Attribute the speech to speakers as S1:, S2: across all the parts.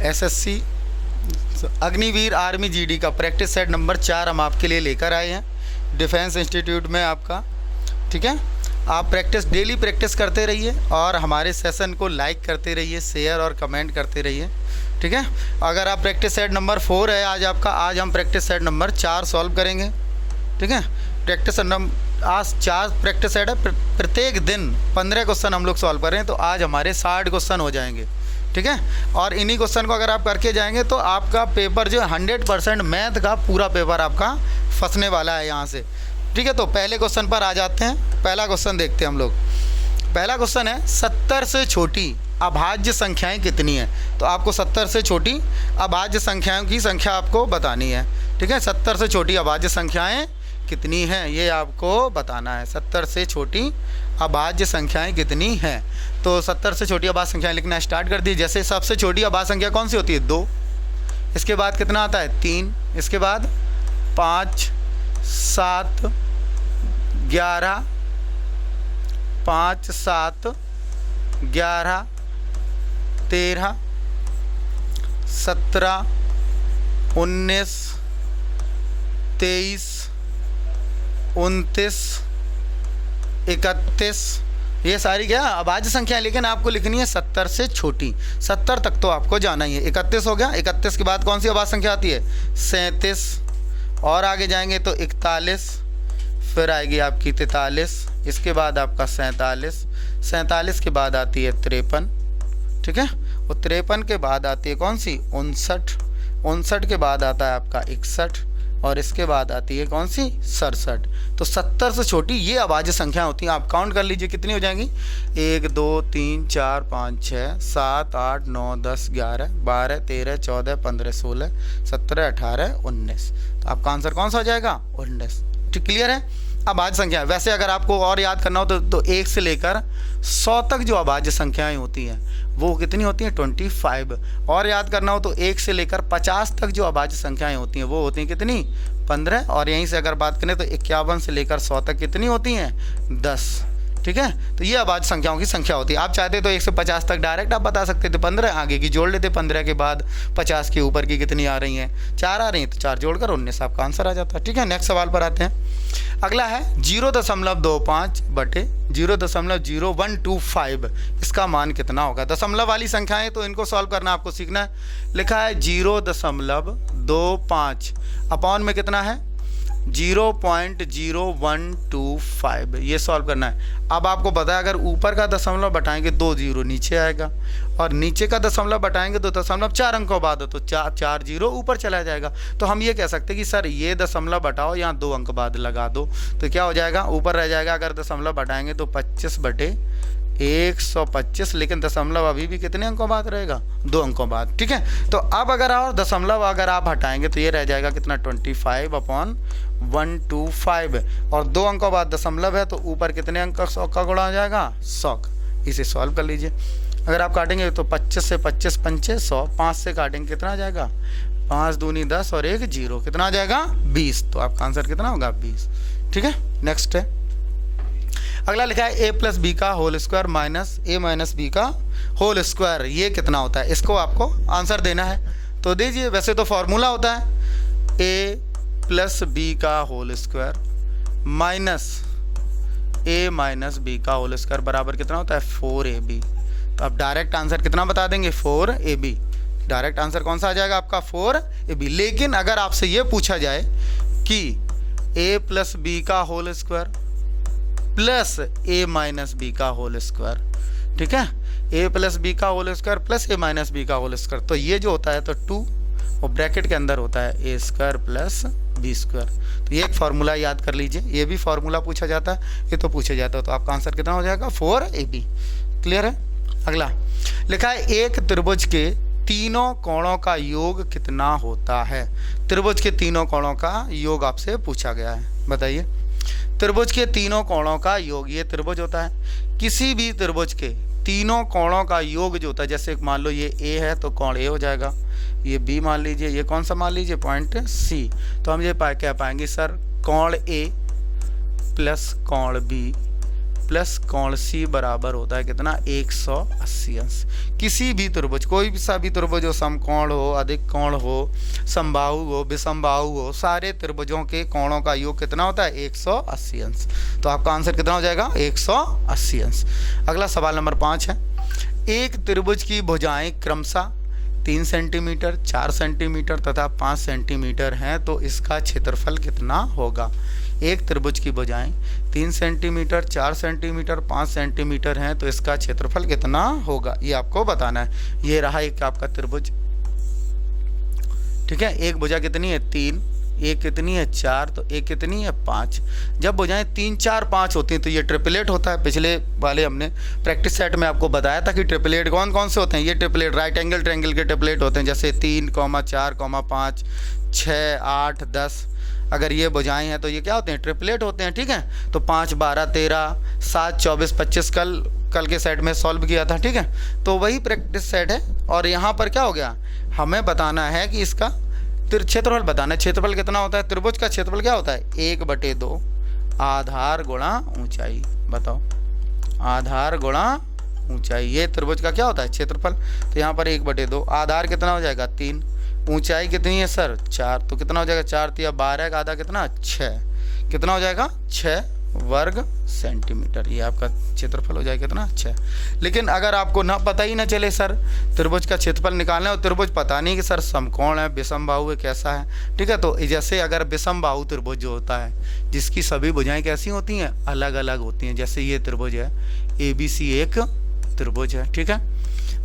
S1: SSC Agniveer army GD का practice set number 4 हम आपके लिए लेकर आए हैं डिफेंस इंस्टीट्यूट में आपका। ठीक है, आप डेली प्रैक्टिस करते रहिए और हमारे सेशन को लाइक करते रहिए, शेयर और कमेंट करते रहिए। ठीक है, अगर आप प्रैक्टिस सेट नंबर 4 है आज हम प्रैक्टिस सेट नंबर 4 सॉल्व करेंगे। ठीक है, आज 4 प्रैक्टिस सेट है, प्रत्येक दिन 15 क्वेश्चन हम लोग सॉल्व करें, तो आज हमारे 60 क्वेश्चन हो जाएंगे। ठीक है, और इन्हीं क्वेश्चन को अगर आप करके जाएंगे तो आपका पेपर जो 100% मैथ का पूरा पेपर आपका फंसने वाला है यहाँ से। ठीक है, तो पहले क्वेश्चन पर आ जाते हैं। पहला क्वेश्चन देखते हैं हम लोग। पहला क्वेश्चन है 70 से छोटी अभाज्य संख्याएं कितनी हैं। तो आपको 70 से छोटी अभाज्य संख्याओं की संख्या आपको बतानी है। ठीक है, 70 से छोटी अभाज्य संख्याएं कितनी हैं ये आपको बताना है। 70 से छोटी अभाज्य संख्याएं कितनी हैं। तो 70 से छोटी अभाज्य संख्याएं लिखना स्टार्ट कर दी। जैसे सबसे छोटी अभाज्य संख्या कौन सी होती है? 2। इसके बाद कितना आता है? 3। इसके बाद 5, 7, 11, 5, 7, 11, 13, 17, 19, 23, 29, 31, ये सारी क्या अभाज्य संख्या, लेकिन आपको लिखनी है 70 से छोटी। 70 तक तो आपको जाना ही है। 31 हो गया। 31 के बाद कौन सी अभाज्य संख्या आती है? 37। और आगे जाएंगे तो 41, फिर आएगी आपकी 43, इसके बाद आपका 47, 47 के बाद आती है 53। ठीक है, वो 53 के बाद आती है कौन सी? 59, 59 के बाद आता है आपका 61 और इसके बाद आती है कौन सी? 67। तो 70 से छोटी ये अभाज्य संख्या होती हैं। आप काउंट कर लीजिए कितनी हो जाएंगी। 1, 2, 3, 4, 5, 6, 7, 8, 9, 10, 11, 12, 13, 14, 15, 16, 17, 18, 19। तो आपका आंसर कौन सा हो जाएगा? 19। ठीक, क्लियर है। अभाज्य संख्या वैसे अगर आपको और याद करना हो तो 1 से लेकर 100 तक जो अभाज्य संख्याएं होती हैं वो कितनी होती हैं? 25। और याद करना हो तो 1 से लेकर 50 तक जो अभाज्य संख्याएं होती हैं वो होती हैं कितनी? 15। और यहीं से अगर बात करें तो 51 से लेकर 100 तक कितनी होती हैं? 10। ठीक है, तो ये अभाज्य संख्याओं की संख्या होती है। आप चाहते तो 1 से 50 तक डायरेक्ट आप बता सकते थे, 15 आगे की जोड़ लेते, 15 के बाद 50 के ऊपर की कितनी आ रही हैं? 4 आ रही हैं, तो 4 जोड़कर 19 आपका आंसर आ जाता है। ठीक है, नेक्स्ट सवाल पर आते हैं। अगला है 0.25 बटे 0.0125, इसका मान कितना होगा? दशमलव वाली संख्याएं तो इनको सॉल्व करना आपको सीखना है। लिखा है 0.25 अपॉन में कितना है? 0.0125, ये सॉल्व करना है। अब आपको पता है अगर ऊपर का दशमलव बटाएंगे 2 0 नीचे आएगा और नीचे का दशमलव बटाएंगे तो दशमलव 4 अंकों बाद हो तो 4 0 ऊपर चला जाएगा। तो हम ये कह सकते हैं कि सर ये दशमलव बटाओ, यहाँ 2 अंक बाद लगा दो, तो क्या हो जाएगा? ऊपर रह जाएगा अगर दशमलव बटाएंगे तो 25 बटे 125, लेकिन दशमलव अभी भी कितने अंकों बाद रहेगा? 2 अंकों बाद। ठीक है, तो अब अगर और दशमलव अगर आप हटाएंगे तो ये रह जाएगा कितना? 25/125 और 2 अंकों बाद दशमलव है तो ऊपर कितने अंक 100 का गुणा हो जाएगा? 100। इसे सॉल्व कर लीजिए। अगर आप काटेंगे तो 25 से 25 पंचे 100, 5 से काटेंगे कितना आ जाएगा? 5 दूनी 10 और 1 0, कितना आ जाएगा? 20। तो आपका आंसर कितना होगा? 20। ठीक है, नेक्स्ट है। अगला लिखा है a+b का whole square minus a minus b का होल स्क्वायर, ये कितना होता है? इसको आपको आंसर देना है। तो दीजिए, वैसे तो फॉर्मूला होता है a+b का whole square minus a minus b का होल स्क्वायर बराबर कितना होता है? 4ab। तो आप डायरेक्ट आंसर कितना बता देंगे? 4ab। डायरेक्ट आंसर कौन सा आ जाएगा आपका? 4ab। लेकिन अगर आपसे ये पूछा जाए कि a+b का whole square plus a minus b का होल स्क्वायर, ठीक है, a+b का whole square plus a minus b का होल स्क्वायर, तो ये जो होता है तो 2 और ब्रैकेट के अंदर होता है a square plus b square. तो ये एक फार्मूला याद कर लीजिए। ये भी फार्मूला पूछा जाता है, ये तो पूछा जाता है। तो आपका आंसर कितना हो जाएगा? 4ab। क्लियर है। अगला लिखा है एक त्रिभुज के तीनों कोणों का योग कितना होता है? त्रिभुज के तीनों कोणों का योग आपसे पूछा गया है, बताइए। त्रिभुज के तीनों कोणों का योग, ये त्रिभुज होता है। किसी भी त्रिभुज के तीनों कोणों का योग जो होता है, जैसे मान लो ये A है तो कोण A हो जाएगा, ये B मान लीजिए, ये कौन सा मान लीजिए? Point C। तो हम ये कह पाएंगे सर कोण A प्लस कोण B प्लस कोण सी बराबर होता है कितना 180 अंश। किसी भी त्रिभुज, कोई भी सा भी त्रिभुज हो, समकोण हो, अधिक कोण हो, समबाहु हो, विषमबाहु हो, सारे त्रिभुजों के कोणों का योग कितना होता है 180 अंश। तो आपका आंसर कितना हो जाएगा 180 अंश। अगला सवाल नंबर 5 है, एक त्रिभुज की भुजाएं क्रमशः 3 सेंटीमीटर, 4 सेंटीमीटर तथा 5 सेंटीमीटर हैं, तो इसका क्षेत्रफल कितना होगा। एक त्रिभुज की भुजाएं 3 सेंटीमीटर, 4 सेंटीमीटर, 5 सेंटीमीटर हैं, तो इसका क्षेत्रफल कितना होगा, ये आपको बताना है। ये रहा एक आपका त्रिभुज, ठीक है। एक भुजा कितनी है 3, एक कितनी है 4, तो एक कितनी है 5। जब भुजाएं 3, 4, 5 होती हैं तो ये ट्रिपलेट होता है। पिछले वाले हमने प्रैक्टिस सेट में आपको बताया था कि ट्रिपलेट कौन कौन से होते हैं। ये ट्रिपलेट राइट एंगल ट्रायंगल के ट्रिपलेट होते हैं, जैसे 3, 4, 5, 6, 8, 10। अगर ये भुजाएं हैं तो ये क्या होते हैं ट्रिपलेट होते हैं, ठीक है। तो 5, 12, 13, 7, 24, 25 कल के सेट में सॉल्व किया था, ठीक है। तो वही प्रैक्टिस सेट है। और यहाँ पर क्या हो गया, हमें बताना है कि इसका क्षेत्रफल बताना है। क्षेत्रफल कितना होता है, त्रिभुज का क्षेत्रफल क्या होता है 1/2 आधार गुणा ऊंचाई। बताओ, आधार गुणा ऊंचाई, ये त्रिभुज का क्या होता है क्षेत्रफल। तो यहाँ पर 1/2, आधार कितना हो जाएगा 3, ऊंचाई कितनी है सर 4, तो कितना हो जाएगा 4 × 12 का आधा कितना 6, कितना हो जाएगा 6 वर्ग सेंटीमीटर। ये आपका क्षेत्रफल हो जाएगा कितना 6। लेकिन अगर आपको ना पता ही ना चले सर त्रिभुज का क्षेत्रफल निकालना है और त्रिभुज पता नहीं कि सर समकोण है, विषमबाहु है, कैसा है, ठीक है। तो जैसे अगर विषमबाहु त्रिभुज जो होता है जिसकी सभी भुजाएं कैसी होती हैं अलग अलग होती हैं, जैसे ये त्रिभुज है ABC एक त्रिभुज है, ठीक है।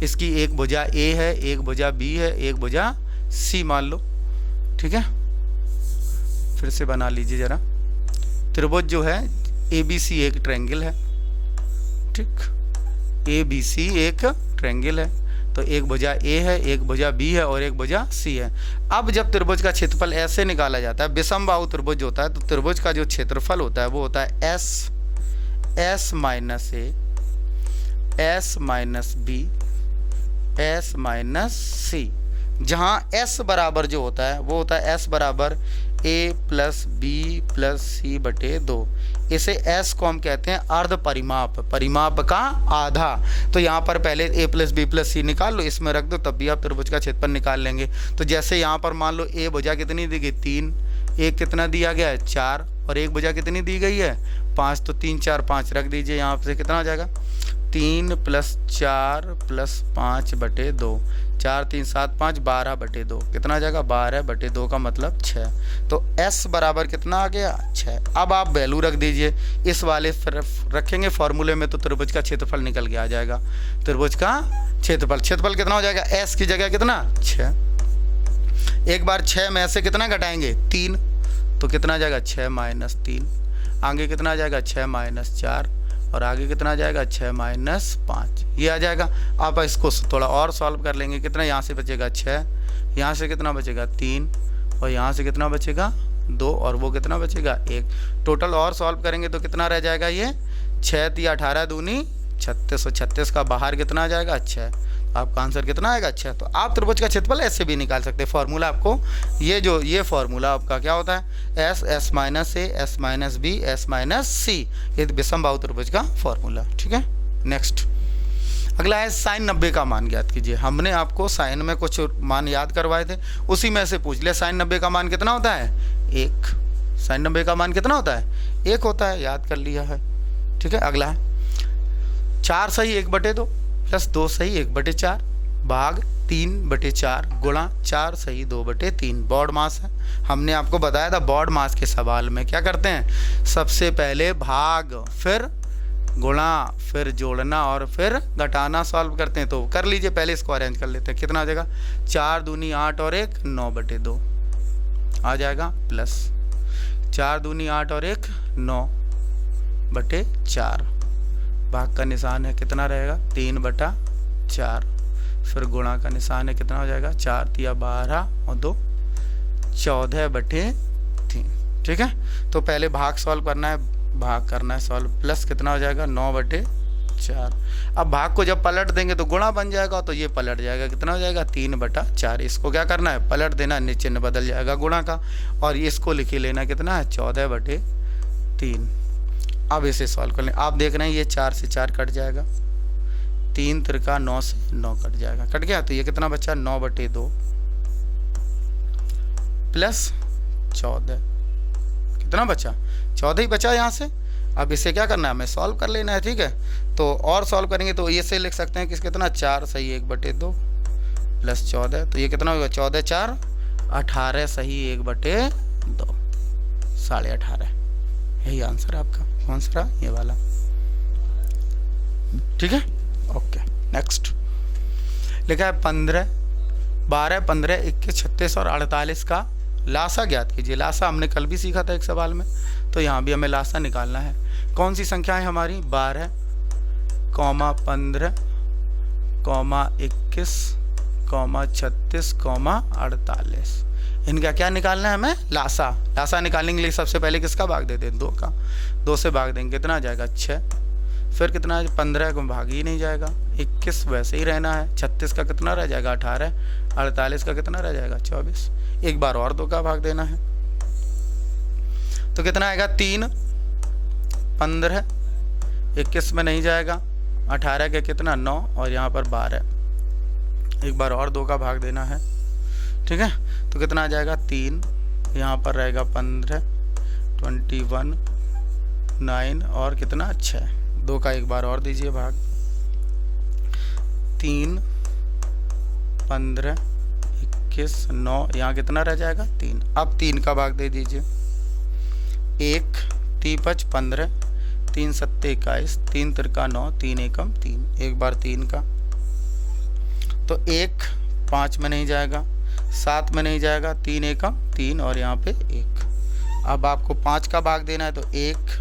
S1: इसकी एक भुजा A है, एक भुजा B है, एक भुजा C मान लो, ठीक है। फिर से बना लीजिए जरा। त्रिभुज जो है ABC एक ट्रायंगल है, ठीक, ABC एक ट्रायंगल है। तो एक भुजा A है, एक भुजा B है और एक भुजा C है। अब जब त्रिभुज का क्षेत्रफल ऐसे निकाला जाता है, विषमबाहु त्रिभुज होता है, तो त्रिभुज का जो क्षेत्रफल होता है वो होता है S minus A, S minus B, S minus C। जहाँ S बराबर जो होता है वो होता है S बराबर A plus B plus C/2। इसे S को हम कहते हैं अर्ध परिमाप, परिमाप का आधा। तो यहाँ पर पहले A plus B plus C निकाल लो, इसमें रख दो, तब भी आप त्रिभुज का क्षेत्रफल निकाल लेंगे। तो जैसे यहाँ पर मान लो A भुजा कितनी दी गई 3, एक कितना दिया गया है 4, और एक भुजा कितनी दी गई है 5, तो 3, 4, 5 रख दीजिए। यहाँ से कितना हो जाएगा 3 + 4 + 5/2, 4, 3, 7, 5, 12/2, कितना आ जाएगा 12/2 का मतलब 6। तो S बराबर कितना आ गया 6। अब आप वैल्यू रख दीजिए, इस वाले रखेंगे फॉर्मूले में तो त्रिभुज का क्षेत्रफल निकल के आ जाएगा। त्रिभुज का क्षेत्रफल कितना हो जाएगा S की जगह कितना 6। एक बार 6 में से कितना घटाएंगे 3, तो कितना आ जाएगा 6 - 3, आगे कितना आ जाएगा 6 - 4, और आगे कितना आ जाएगा 6 - 5, ये आ जाएगा। आप इसको थोड़ा और सॉल्व कर लेंगे, कितना यहाँ से बचेगा 6, यहाँ से कितना बचेगा 3, और यहाँ से कितना बचेगा 2, और वो कितना बचेगा 1। टोटल और सॉल्व करेंगे तो कितना रह जाएगा ये 6 × 18 दूनी 36, 36 का बाहर कितना आ जाएगा 6। आपका आंसर कितना आएगा 6। तो आप त्रिभुज का क्षेत्रफल ऐसे भी निकाल सकते हैं। फॉर्मूला आपको ये फॉर्मूला आपका क्या होता है S, S minus A, S minus B, S minus C, ये विषमबाहु त्रिभुज का फॉर्मूला, ठीक है। नेक्स्ट अगला है साइन 90 का मान ज्ञात कीजिए। हमने आपको साइन में कुछ मान याद करवाए थे, उसी में से पूछ लिया साइन 90 का मान कितना होता है 1। साइन 90 का मान कितना होता है 1 होता है, याद कर लिया है, ठीक है। अगला है 4 सही 1/2 प्लस 2 सही 1/4 भाग 3/4 गुणा 4 सही 2/3 बॉड मास है। हमने आपको बताया था बॉड मास के सवाल में क्या करते हैं, सबसे पहले भाग, फिर गुणा, फिर जोड़ना और फिर घटाना सॉल्व करते हैं। तो कर लीजिए, पहले इसको अरेंज कर लेते हैं। कितना आ जाएगा 4 दूनी 8 और 1 9/2 आ जाएगा, प्लस 4 दूनी 8 और 1 9/4, भाग का निशान है कितना रहेगा 3/4, फिर गुणा का निशान है कितना हो जाएगा 4 × 12 और 2 14/3, ठीक है। तो पहले भाग सॉल्व करना है, भाग करना है सॉल्व, प्लस कितना हो जाएगा 9/4। अब भाग को जब पलट देंगे तो गुणा बन जाएगा, तो ये पलट जाएगा, कितना हो जाएगा 3/4। इसको क्या करना है पलट देना, नीचे में बदल जाएगा गुणा का, और इसको लिख ही लेना कितना है 14/3। अब इसे सॉल्व कर लें। आप देख रहे हैं ये 4 से 4 कट जाएगा, 3 त्रिका 9 से 9 कट जाएगा, कट गया। तो ये कितना बचा 9/2 प्लस 14, कितना बचा 14 ही बचा यहाँ से। अब इसे क्या करना है, हमें सॉल्व कर लेना है, ठीक है। तो और सॉल्व करेंगे तो ये से लिख सकते हैं कि कितना 4 सही 1/2 प्लस 14, तो ये कितना होगा 14 4 18 सही 1/2 18.5। यही आंसर है आपका। कौन सा रहा, ये वाला, ठीक है। ओके नेक्स्ट लिखा है 15 12 15 21 36 और 48 का लासा ज्ञात कीजिए। लासा हमने कल भी सीखा था एक सवाल में, तो यहाँ भी हमें लासा निकालना है। कौन सी संख्या है हमारी 12, 15, 21, 36, 48। इनका क्या निकालना है हमें, लासा। लासा निकालने के लिए सबसे पहले किसका भाग देते हैं 2 का, 2 से भाग देंगे कितना आ जाएगा 6, फिर कितना 15 को भाग ही नहीं जाएगा, 21 वैसे ही रहना है, 36 का कितना रह जाएगा 18, 48 का कितना रह जाएगा 24। एक बार और 2 का भाग देना है तो कितना आएगा 3, 15, 21 में नहीं जाएगा, 18 के कितना 9 और यहाँ पर 12, एक बार और 2 का भाग देना है, ठीक है। तो कितना आ जाएगा 3, यहाँ पर रहेगा 15, 21, 9 और कितना 6, 2 का एक बार और दीजिए भाग, 3, 15, 21, 9, यहाँ कितना रह जाएगा 3। अब 3 का भाग दे दीजिए, 1 3 5 15, 3 7 21, 3 त्रिका 9, 3 एकम 3, एक बार 3 का, तो 1 5 में नहीं जाएगा, 7 में नहीं जाएगा, 3 एकम 3 और यहाँ पे 1। अब आपको 5 का भाग देना है तो 1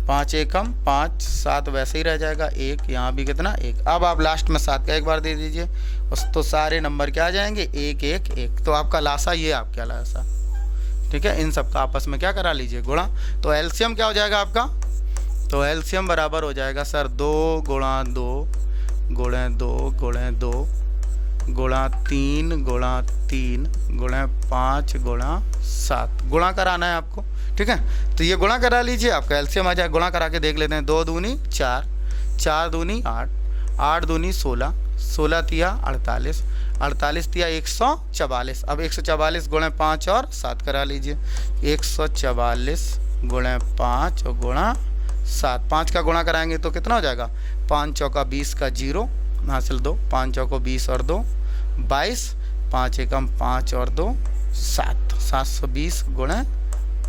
S1: 5 एकम 5, 7 वैसे ही रह जाएगा, 1 यहाँ भी कितना 1। अब आप लास्ट में 7 का एक बार दे दीजिए, उस तो सारे नंबर क्या आ जाएंगे 1 1 1। तो आपका लासा ये आपका लासा, ठीक है। इन सब का आपस में क्या करा लीजिए गुणा। तो एलसीएम क्या हो जाएगा आपका, तो एलसीएम बराबर हो जाएगा सर 2 गुणा 2 गुणे 2 गुणे 2 गुणा 3 गुणा 3 गुणे 5 गुणा 7। गुणा कराना है आपको, ठीक है। तो ये गुणा करा लीजिए, आपका एलसीएम आ जाए। गुणा करा के देख लेते हैं, 2 दूनी 4, 4 दूनी 8, 8 दूनी 16, 16 तिया 48, 48 तिया 144। अब 144 गुणे 5 और 7 करा लीजिए, 144 गुणे 5 और गुणा 7। 5 का गुणा कराएंगे तो कितना हो जाएगा, 5 चौका 20 का 0 हासिल 2, 5 चौको 20 और 2 22, 5 एकम 5 और 2 7, 720 गुणे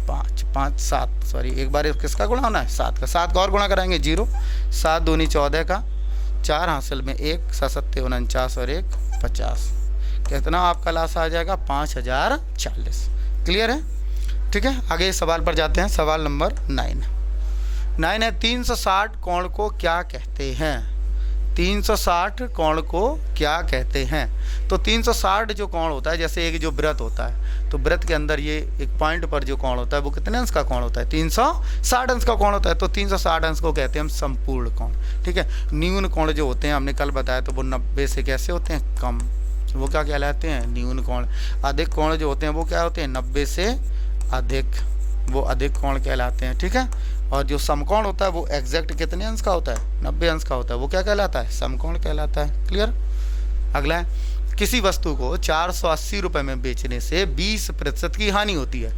S1: 5 5 7 सॉरी एक बार किसका गुणा होना है 7 का। 7 का और गुणा कराएंगे 0, 7 दूनी 14 का 4 हासिल में 1, 7 7 49 और 1 50। कितना आपका लासा आ जाएगा 5040। क्लियर है, ठीक है। आगे सवाल पर जाते हैं। सवाल नंबर 9 है 360 कोण को क्या कहते हैं। 360 कोण को क्या कहते हैं। तो 360 जो कोण होता है, जैसे एक जो वृत्त होता है, तो वृत्त के अंदर ये एक पॉइंट पर जो कोण होता है वो कितने अंश का कोण होता है, 360 अंश का कोण होता है। तो 360 अंश को कहते हैं हम संपूर्ण कोण, ठीक है। न्यून कोण जो होते हैं हमने कल बताया, तो वो 90 से कैसे होते हैं कम, वो क्या कहलाते हैं न्यून कोण। अधिक कोण जो होते हैं वो क्या होते हैं 90 से अधिक, वो अधिक कोण कहलाते हैं, ठीक है। और जो समकोण होता है वो एग्जैक्ट कितने अंश का होता है 90 अंश का होता है, वो क्या कहलाता है समकोण कहलाता है। क्लियर। अगला है किसी वस्तु को 480 रुपये में बेचने से 20% की हानि होती है।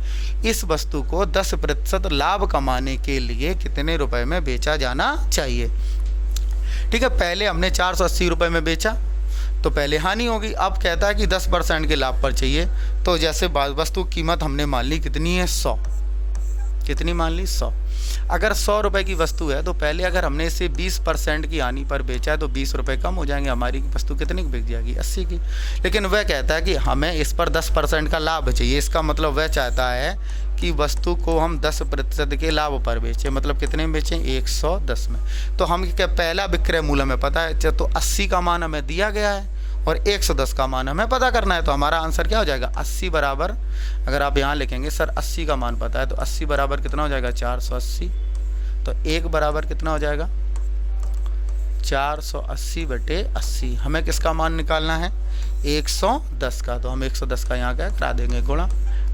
S1: इस वस्तु को 10% लाभ कमाने के लिए कितने रुपए में बेचा जाना चाहिए। ठीक है, पहले हमने 480 रुपये में बेचा तो पहले हानि होगी। अब कहता है कि 10% के लाभ पर चाहिए। तो जैसे वस्तु कीमत हमने मान ली कितनी है 100, कितनी मान ली 100। अगर 100 रुपये की वस्तु है तो पहले अगर हमने इसे 20% की हानि पर बेचा है तो 20 रुपये कम हो जाएंगे, हमारी वस्तु कितनी की बिक जाएगी 80 की। लेकिन वह कहता है कि हमें इस पर 10% का लाभ चाहिए। इसका मतलब वह चाहता है कि वस्तु को हम 10% के लाभ पर बेचें। मतलब कितने में बेचें 110 में। तो हम क्या पहला विक्रय मूल्य हमें पता है, तो 80 का मान हमें दिया गया है और 110 का मान हमें पता करना है। तो हमारा आंसर क्या हो जाएगा 80 बराबर, अगर आप यहाँ लिखेंगे सर 80 का मान पता है तो 80 बराबर कितना हो जाएगा 480। तो 1 बराबर कितना हो जाएगा 480/80। हमें किसका मान निकालना है 110 का। तो हम 110 का यहाँ क्या करा देंगे गुणा।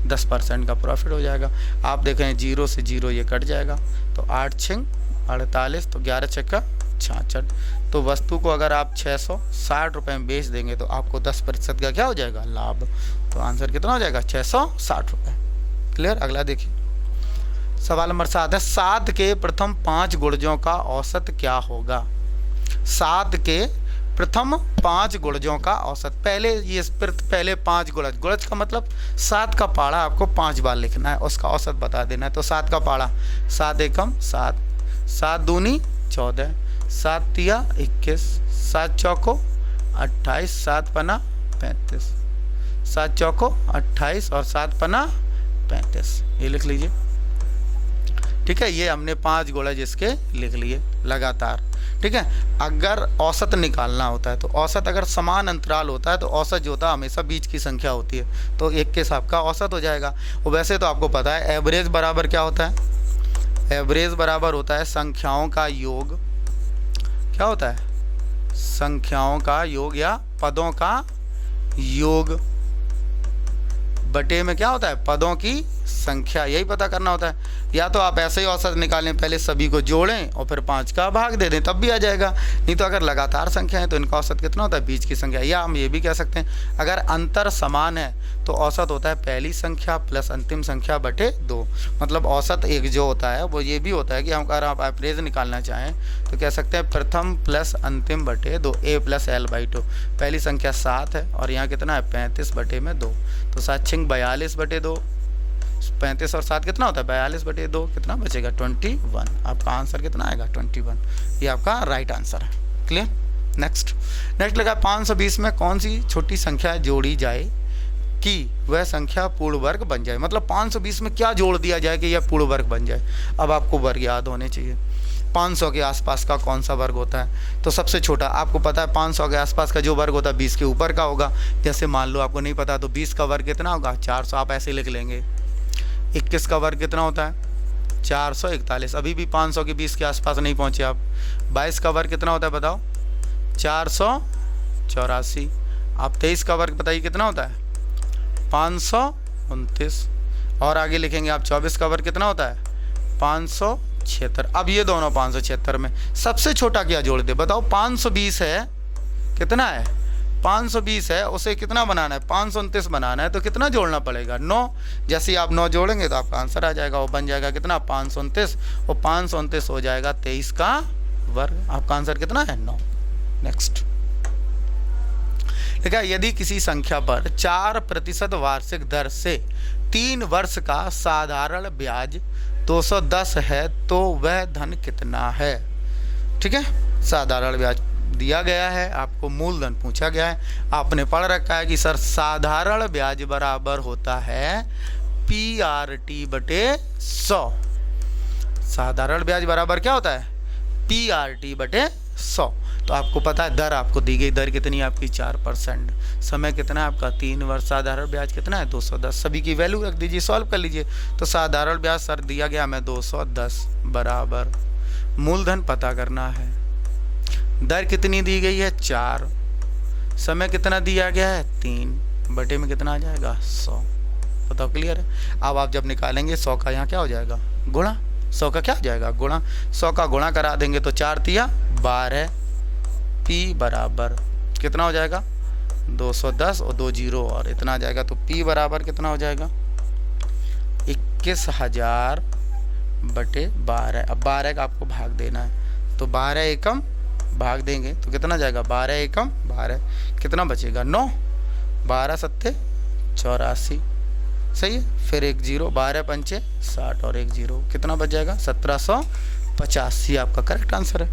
S1: 10% का प्रॉफिट हो जाएगा। आप देखें 0 से 0 ये कट जाएगा, तो 8 6 48, तो 11 छक्का 66। तो वस्तु को अगर आप 660 रुपये में बेच देंगे तो आपको 10% का क्या हो जाएगा, लाभ। तो आंसर कितना हो जाएगा, 660 रुपये। क्लियर। अगला देखिए सवाल नंबर 7 है, 7 के प्रथम 5 गुणजों का औसत क्या होगा। 7 के प्रथम 5 गुणजों का औसत, पहले 5 गुणज, गुणज का मतलब 7 का पाड़ा आपको 5 बार लिखना है, उसका औसत बता देना है। तो 7 का पाड़ा, 7 एकम 7, 7 दूनी 14, 7 तिया 21, 7 चौको 28, 7 पना 35, 7 चौको 28 और 7 पना 35, ये लिख लीजिए। ठीक है, ये हमने 5 गुणज इसके लिख लिए लगातार। ठीक है, अगर औसत निकालना होता है तो औसत अगर समान अंतराल होता है तो औसत जो होता है हमेशा बीच की संख्या होती है, तो एक के हिसाब का औसत हो जाएगा। और वैसे तो आपको पता है एवरेज बराबर क्या होता है, एवरेज बराबर होता है संख्याओं का योग। क्या होता है, संख्याओं का योग या पदों का योग बटे में क्या होता है, पदों की संख्या। यही पता करना होता है। या तो आप ऐसे ही औसत निकालें, पहले सभी को जोड़ें और फिर 5 का भाग दे दें, तब भी आ जाएगा। नहीं तो अगर लगातार संख्या है तो इनका औसत कितना होता है, बीच की संख्या। या हम ये भी कह सकते हैं अगर अंतर समान है तो औसत होता है पहली संख्या प्लस अंतिम संख्या बटे 2। मतलब औसत एक जो होता है वो ये भी होता है कि हम अगर आप एवरेज निकालना चाहें तो कह सकते हैं प्रथम प्लस अंतिम बटे 2, a प्लस l/2। पहली संख्या 7 है और यहाँ कितना है 35 बटे में 2, तो 7 6 42 बटे 2, 35 और 7 कितना होता है 42 बटे 2, कितना बचेगा 21। आपका आंसर कितना आएगा 21। ये आपका राइट आंसर है। क्लियर। नेक्स्ट लगा 520 में कौन सी छोटी संख्या जोड़ी जाए कि वह संख्या पूर्ण वर्ग बन जाए। मतलब 520 में क्या जोड़ दिया जाए कि यह पूर्ण वर्ग बन जाए। अब आपको वर्ग याद होने चाहिए। 500 के आसपास का कौन सा वर्ग होता है, तो सबसे छोटा आपको पता है 500 के आसपास का जो वर्ग होता है 20 के ऊपर का होगा। जैसे मान लो आपको नहीं पता तो 20 का वर्ग कितना होगा 400, आप ऐसे लिख लेंगे। 21 का वर्ग कितना होता है 441, अभी भी 500 के 20 के आसपास नहीं पहुँचे आप। 22 का वर्ग कितना होता है बताओ 484। आप 23 का वर्ग बताइए कितना होता है 529। और आगे लिखेंगे आप 24 का वर्ग कितना होता है 576। अब ये दोनों 576 में सबसे छोटा क्या जोड़ दे बताओ। 520 है, कितना है 520 है, उसे कितना बनाना है 529 बनाना है, तो कितना जोड़ना पड़ेगा 9। जैसे ही आप 9 जोड़ेंगे तो आपका आंसर आ जाएगा, वो बन जाएगा कितना 529, और 529 हो जाएगा 23 का वर्ग। आपका आंसर कितना है 9। नेक्स्ट देखा, यदि किसी संख्या पर 4% वार्षिक दर से 3 वर्ष का साधारण ब्याज 210 है तो वह धन कितना है। ठीक है, साधारण ब्याज दिया गया है, आपको मूलधन पूछा गया है। आपने पढ़ रखा है कि सर साधारण ब्याज बराबर होता है PRT बटे 100। साधारण ब्याज बराबर क्या होता है PRT बटे 100। तो आपको पता है दर आपको दी गई, दर कितनी है आपकी 4%, समय कितना है आपका 3 वर्ष, साधारण ब्याज कितना है 210। सभी की वैल्यू रख दीजिए, सॉल्व कर लीजिए। तो साधारण ब्याज सर दिया गया हमें 210 बराबर मूलधन पता करना है, दर कितनी दी गई है 4, समय कितना दिया गया है 3, बटे में कितना आ जाएगा 100। बताओ क्लियर है। अब आप जब निकालेंगे 100 का यहाँ क्या हो जाएगा गुणा, 100 का क्या हो जाएगा गुणा, 100 का गुणा करा देंगे तो 4 तिया 12, P बराबर कितना हो जाएगा 210 और 2 जीरो और इतना आ जाएगा, तो P बराबर कितना हो जाएगा 21,000 बटे 12। अब 12 का आपको भाग देना है, तो 12 एकम भाग देंगे तो कितना जाएगा 12 एकम 12, कितना बचेगा 9, 12 सत्ते 84, सही है। फिर 1 जीरो, 12 पंचे 60 और 1 जीरो, कितना बच जाएगा 1785। आपका करेक्ट आंसर है।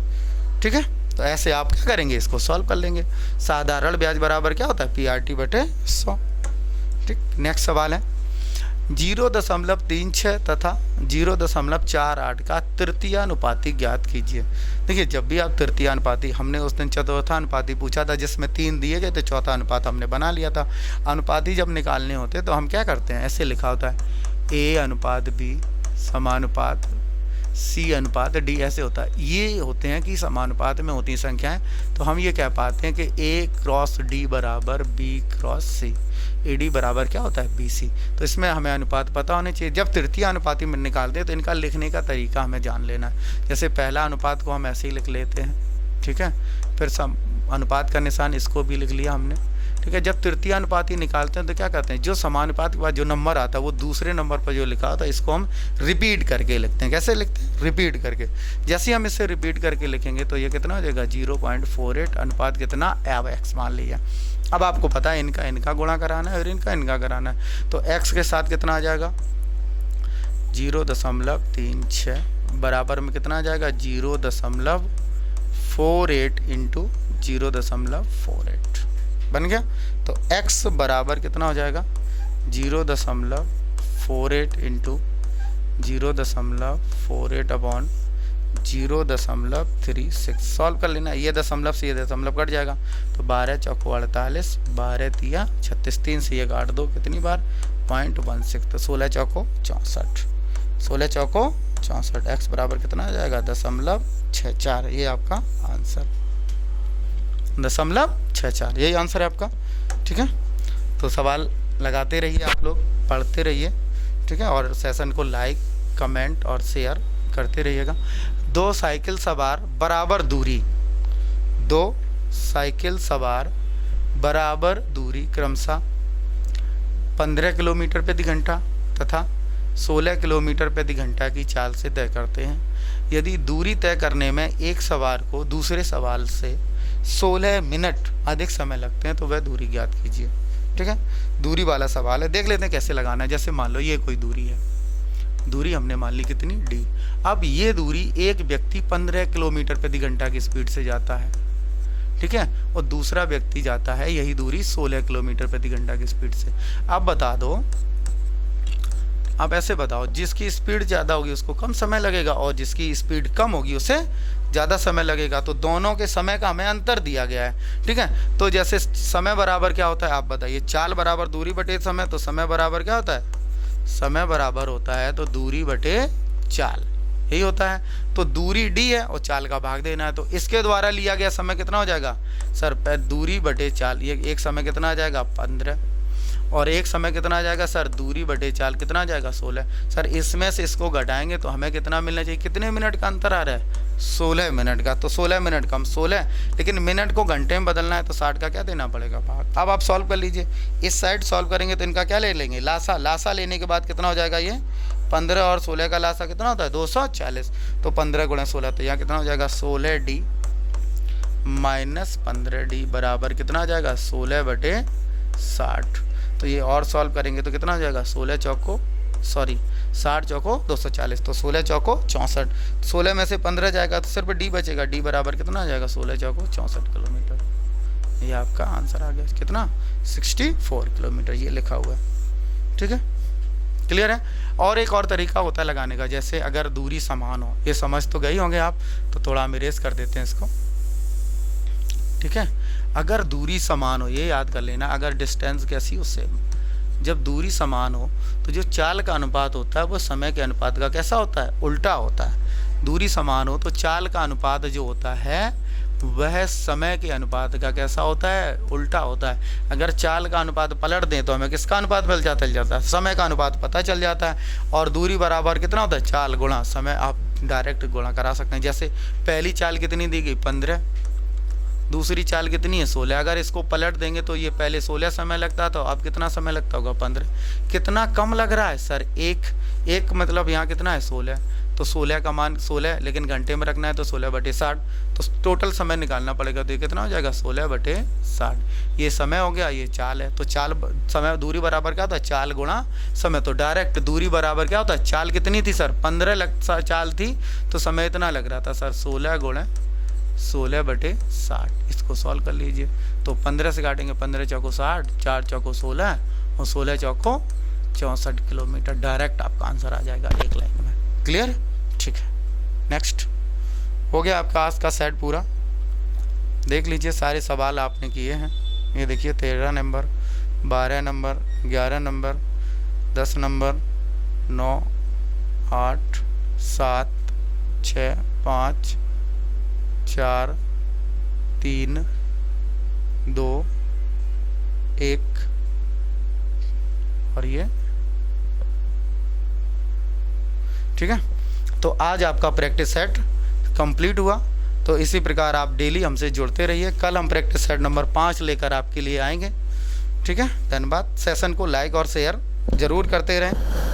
S1: ठीक है, तो ऐसे आप क्या करेंगे इसको सॉल्व कर लेंगे। साधारण ब्याज बराबर क्या होता है PRT बटे 100। ठीक, नेक्स्ट सवाल है 0.36 तथा 0.48 का तृतीयानुपाती ज्ञात कीजिए। देखिए जब भी आप तृतीयानुपाती, हमने उस दिन चतुर्थानुपाती पूछा था जिसमें 3 दिए गए थे, चौथा अनुपात हमने बना लिया था। अनुपाती जब निकालने होते तो हम क्या करते हैं, ऐसे लिखा होता है A अनुपात B समानुपात C अनुपात D ऐसे होता है। ये होते हैं कि समानुपात में होती हैं संख्याएं, तो हम ये कह पाते हैं कि A क्रॉस D बराबर B क्रॉस C, AD बराबर क्या होता है BC। तो इसमें हमें अनुपात पता होने चाहिए। जब तृतीय अनुपाती में निकालते हैं तो इनका लिखने का तरीका हमें जान लेना है। जैसे पहला अनुपात को हम ऐसे ही लिख लेते हैं, ठीक है, फिर अनुपात का निशान इसको भी लिख लिया हमने, ठीक है। जब तृतीय अनुपाती निकालते हैं तो क्या कहते हैं, जो समानुपात के बाद जो नंबर आता है वो दूसरे नंबर पर जो लिखा होता है इसको हम रिपीट करके लिखते हैं। कैसे लिखते हैं, रिपीट करके। जैसे ही हम इसे रिपीट करके लिखेंगे तो ये कितना हो जाएगा 0.48 अनुपात कितना अब x मान लीजिए। अब आपको पता है इनका गुणा कराना है और इनका कराना है, तो x के साथ कितना आ जाएगा 0.36 बराबर में कितना आ जाएगा 0.48 इंटू 0.48 बन गया। तो x बराबर कितना हो जाएगा 0.48 इंटू 0.48 अपॉन 0.36। सॉल्व कर लेना, ये दशमलव से ये दशमलव कट जाएगा, तो 12 चौको 48, 12 तिया 36, 3 से ये काट दो कितनी बार 0.16, तो 16 चौको 64, 16 चौको 64। x बराबर कितना आ जाएगा 0.64। ये आपका आंसर 0.64, यही आंसर है आपका, ठीक है। तो सवाल लगाते रहिए, आप लोग पढ़ते रहिए, ठीक है, और सेशन को लाइक कमेंट और शेयर करते रहिएगा। 2 साइकिल सवार बराबर दूरी, 2 साइकिल सवार बराबर दूरी क्रमशः 15 किलोमीटर प्रति घंटा तथा 16 किलोमीटर प्रति घंटा की चाल से तय करते हैं। यदि दूरी तय करने में एक सवार को दूसरे सवार से 16 मिनट अधिक समय लगते हैं तो वह दूरी ज्ञात कीजिए, ठीक है। दूरी वाला सवाल है, देख लेते हैं कैसे लगाना है। जैसे मान लो ये कोई दूरी है, दूरी हमने मान ली कितनी d। अब ये दूरी एक व्यक्ति 15 किलोमीटर प्रति घंटा की स्पीड से जाता है, ठीक है, और दूसरा व्यक्ति जाता है यही दूरी 16 किलोमीटर प्रति घंटा की स्पीड से। अब बता दो, आप ऐसे बताओ, जिसकी स्पीड ज़्यादा होगी उसको कम समय लगेगा और जिसकी स्पीड कम होगी उसे ज़्यादा समय लगेगा। तो दोनों के समय का हमें अंतर दिया गया है, ठीक है। तो जैसे समय बराबर क्या होता है आप बताइए, चाल बराबर दूरी बटे समय, तो समय बराबर क्या होता है, समय बराबर होता है तो दूरी बटे चाल, यही होता है। तो दूरी d है और चाल का भाग देना है, तो इसके द्वारा लिया गया समय कितना हो जाएगा सर, दूरी बटे चाल। ये एक समय कितना आ जाएगा 15 और एक समय कितना आ जाएगा सर, दूरी बटे चाल कितना आ जाएगा 16। सर इसमें से इसको घटाएंगे तो हमें कितना मिलना चाहिए, कितने मिनट का अंतर आ रहा है 16 मिनट का। तो 16 मिनट कम 16, लेकिन मिनट को घंटे में बदलना है तो 60 का क्या देना पड़ेगा भाग। अब आप सॉल्व कर लीजिए, इस साइड सॉल्व करेंगे तो इनका क्या ले लेंगे लासा, लासा लेने के बाद कितना हो जाएगा ये 15 और 16 का लासा कितना होता है 240, तो 15 गुणा 16, तो यहाँ कितना हो जाएगा 16d माइनस 15d बराबर कितना आ जाएगा 16 बटे 60। तो ये और सॉल्व करेंगे तो कितना हो जाएगा 60 चौको 240, तो 16 चौको 64, 16 में से 15 जाएगा तो सिर्फ d बचेगा, d बराबर कितना आ जाएगा 16 चौको 64 किलोमीटर। ये आपका आंसर आ गया कितना 64 किलोमीटर, ये लिखा हुआ है, ठीक है, क्लियर है। और एक और तरीका होता है लगाने का, जैसे अगर दूरी समान हो, ये समझ तो गई होंगे आप, तो थोड़ा हम इरेज कर देते हैं इसको, ठीक है। अगर दूरी समान हो, ये याद कर लेना, अगर डिस्टेंस कैसी हो सेम, जब दूरी समान हो तो जो चाल का अनुपात होता है वो समय के अनुपात का कैसा होता है, उल्टा होता है। दूरी समान हो तो चाल का अनुपात जो होता है वह समय के अनुपात का कैसा होता है, उल्टा होता है। अगर चाल का अनुपात पलट दें तो हमें किसका अनुपात मिल जाता है, समय का अनुपात पता चल जाता है। और दूरी बराबर कितना होता है, चाल गुणा समय, आप डायरेक्ट गुणा करा सकते हैं। जैसे पहली चाल कितनी दी गई 15, दूसरी चाल कितनी है 16, अगर इसको पलट देंगे तो ये पहले 16 समय लगता तो अब कितना समय लगता होगा 15। कितना कम लग रहा है सर, एक मतलब यहाँ कितना है 16, तो 16 का मान 16, लेकिन घंटे में रखना है तो 16 बटे 60, तो टोटल समय निकालना पड़ेगा, तो ये कितना हो जाएगा 16 बटे 60। ये समय हो गया, ये चाल है, तो चाल समय दूरी बराबर क्या होता है, चाल गुणा समय। तो डायरेक्ट दूरी बराबर क्या होता है, चाल कितनी थी सर 15 चाल थी तो समय इतना लग रहा था सर 16 गुणा 16 बटे 60। इसको सॉल्व कर लीजिए, तो 15 से काटेंगे 15 चौको 60, 4 चौको 16 और 16 चौको 64 किलोमीटर। डायरेक्ट आपका आंसर आ जाएगा एक लाइन में, क्लियर, ठीक है। नेक्स्ट हो गया आपका आज का सेट पूरा। देख लीजिए सारे सवाल आपने किए हैं, ये देखिए 13 नंबर, 12 नंबर, 11 नंबर, 10 नंबर, 9, 8, 7, 6 5 4 3 2 1 और ये ठीक है। तो आज आपका प्रैक्टिस सेट कंप्लीट हुआ। तो इसी प्रकार आप डेली हमसे जुड़ते रहिए। कल हम प्रैक्टिस सेट नंबर 5 लेकर आपके लिए आएंगे। ठीक है, धन्यवाद। सेशन को लाइक और शेयर ज़रूर करते रहें।